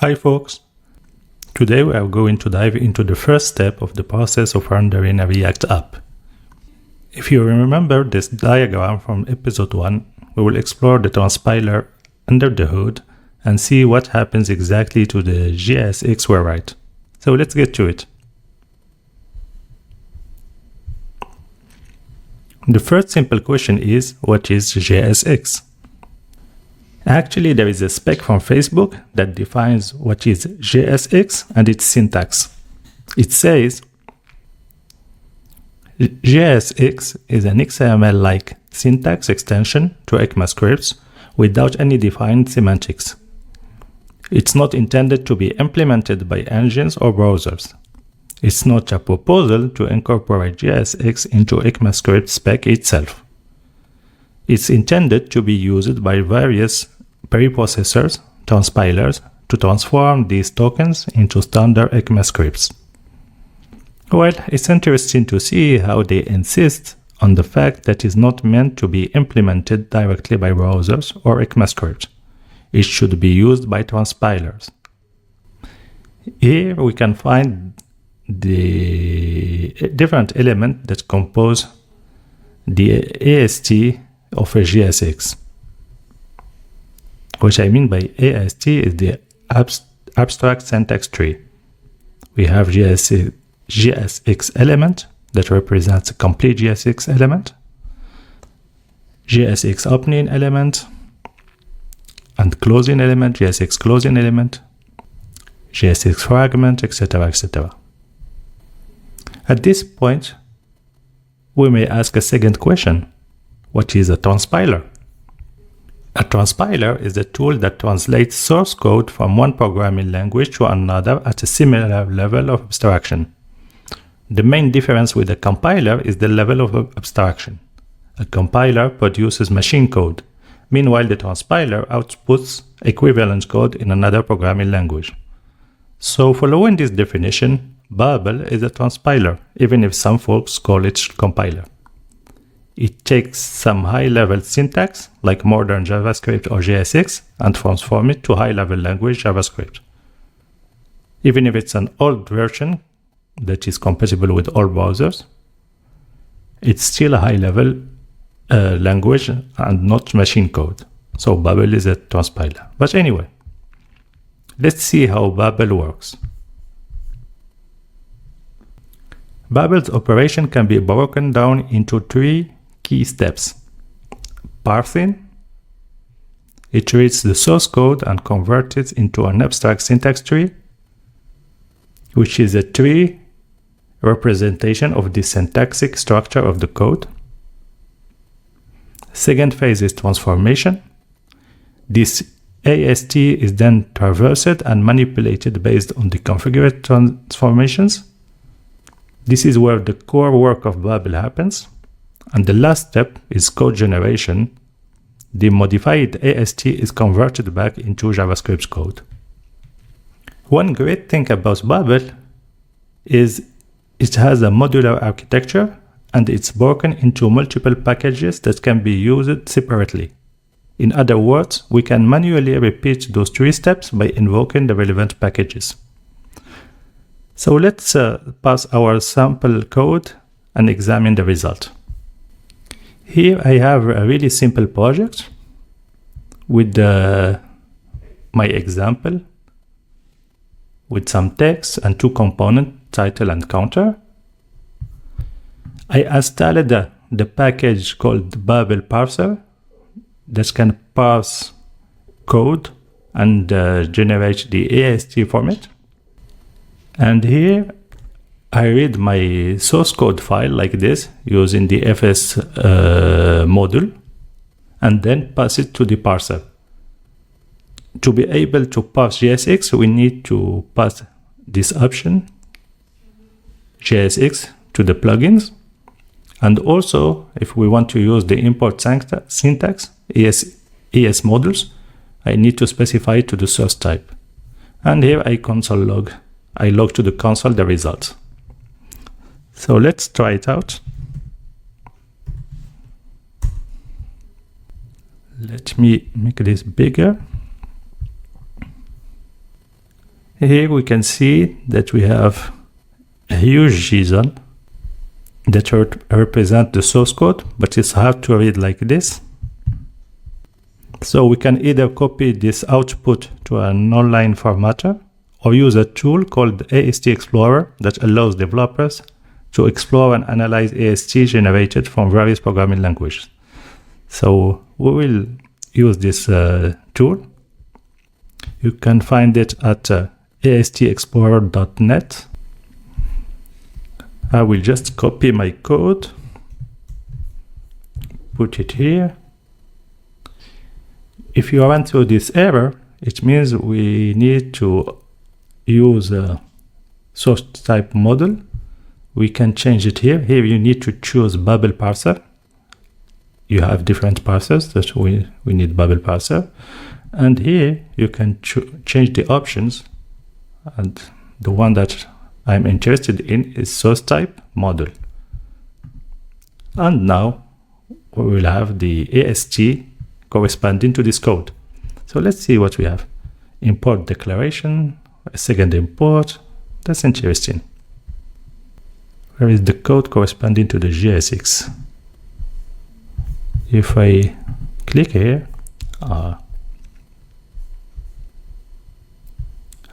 Hi folks! Today we are going to dive into the first step of the process of rendering a React app. If you remember this diagram from episode 1, we will explore the transpiler under the hood and see what happens exactly to the JSX we write. So let's get to it. The first simple question is, what is JSX? Actually, there is a spec from Facebook that defines what is JSX and its syntax. It says, JSX is an XML-like syntax extension to ECMAScripts without any defined semantics. It's not intended to be implemented by engines or browsers. It's not a proposal to incorporate JSX into ECMAScript spec itself. It's intended to be used by various preprocessors, transpilers, to transform these tokens into standard ECMAScripts. Well, it's interesting to see how they insist on the fact that it's not meant to be implemented directly by browsers or ECMAScript. It should be used by transpilers. Here we can find the different elements that compose the AST of a JSX. What I mean by AST is the abstract syntax tree. We have JSX element that represents a complete JSX element, JSX opening element, and closing element, JSX closing element, JSX fragment, etc., etc. At this point, we may ask a second question. What is a transpiler? A transpiler is a tool that translates source code from one programming language to another at a similar level of abstraction. The main difference with a compiler is the level of abstraction. A compiler produces machine code. Meanwhile, the transpiler outputs equivalent code in another programming language. So following this definition, Babel is a transpiler, even if some folks call it compiler. It takes some high-level syntax, like modern JavaScript or JSX, and transforms it to high-level language JavaScript. Even if it's an old version that is compatible with all browsers, it's still a high-level language and not machine code. So Babel is a transpiler. But anyway, let's see how Babel works. Babel's operation can be broken down into three key steps. Parsing. It reads the source code and converts it into an abstract syntax tree, which is a tree representation of the syntactic structure of the code. Second phase is transformation. This AST is then traversed and manipulated based on the configured transformations. This is where the core work of Babel happens. And the last step is code generation. The modified AST is converted back into JavaScript code. One great thing about Babel is it has a modular architecture and it's broken into multiple packages that can be used separately. In other words, we can manually repeat those three steps by invoking the relevant packages. So let's pass our sample code and examine the result. Here I have a really simple project with my example with some text and two components, title and counter. I installed the package called Babel parser that can parse code and generate the AST format. And here I read my source code file like this using the fs module and then pass it to the parser. To be able to parse JSX, we need to pass this option JSX to the plugins. And also, if we want to use the import syntax, ES modules, I need to specify it to the source type. And here I console log. I log to the console the results. So let's try it out. Let me make this bigger. Here we can see that we have a huge JSON that represents the source code, but it's hard to read like this. So we can either copy this output to an online formatter or use a tool called AST Explorer that allows developers to explore and analyze AST generated from various programming languages. So we will use this tool. You can find it at astexplorer.net. I will just copy my code, put it here. If you run through this error, it means we need to use a source type model. We can change it here. Here you need to choose Babel parser. You have different parsers, so we need Babel parser. And here you can change the options. And the one that I'm interested in is source type model. And now we will have the AST corresponding to this code. So let's see what we have. Import declaration, a second import. That's interesting. Where is the code corresponding to the JSX? If I click here,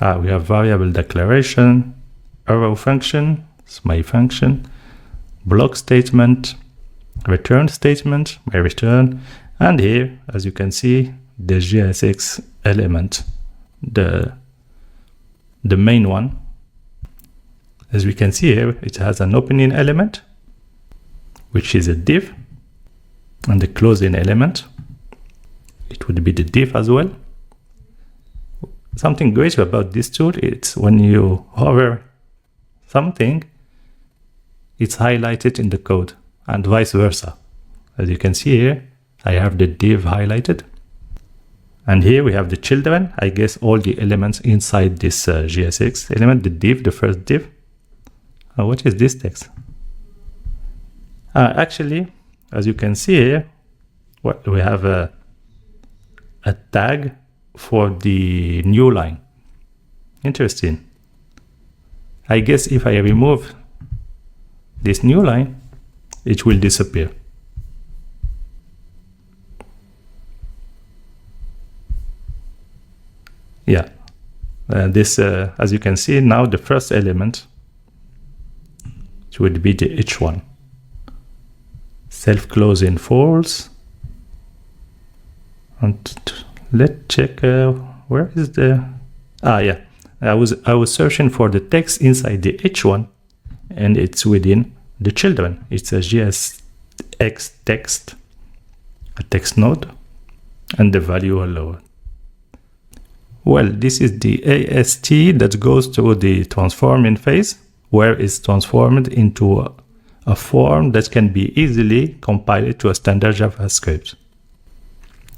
we have variable declaration, arrow function, my function, block statement, return statement, my return, and here, as you can see, the JSX element, the main one. As we can see here, it has an opening element, which is a div, and the closing element, it would be the div as well. Something great about this tool, it's when you hover something, it's highlighted in the code, and vice versa. As you can see here, I have the div highlighted. And here we have the children, I guess all the elements inside this JSX element, the div, the first div. What is this text? Actually, as you can see here, we have a tag for the new line. Interesting. I guess if I remove this new line, it will disappear. Yeah, this, as you can see now, the first element, it would be the H1. Self-closing false. And let's check where is the yeah, I was searching for the text inside the H1, and it's within the children. It's a JSX text, a text node, and the value allowed. Well, this is the AST that goes through the transforming phase, where it's transformed into a form that can be easily compiled to a standard JavaScript.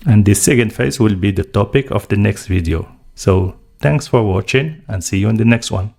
And the second phase will be the topic of the next video. So thanks for watching, and see you in the next one.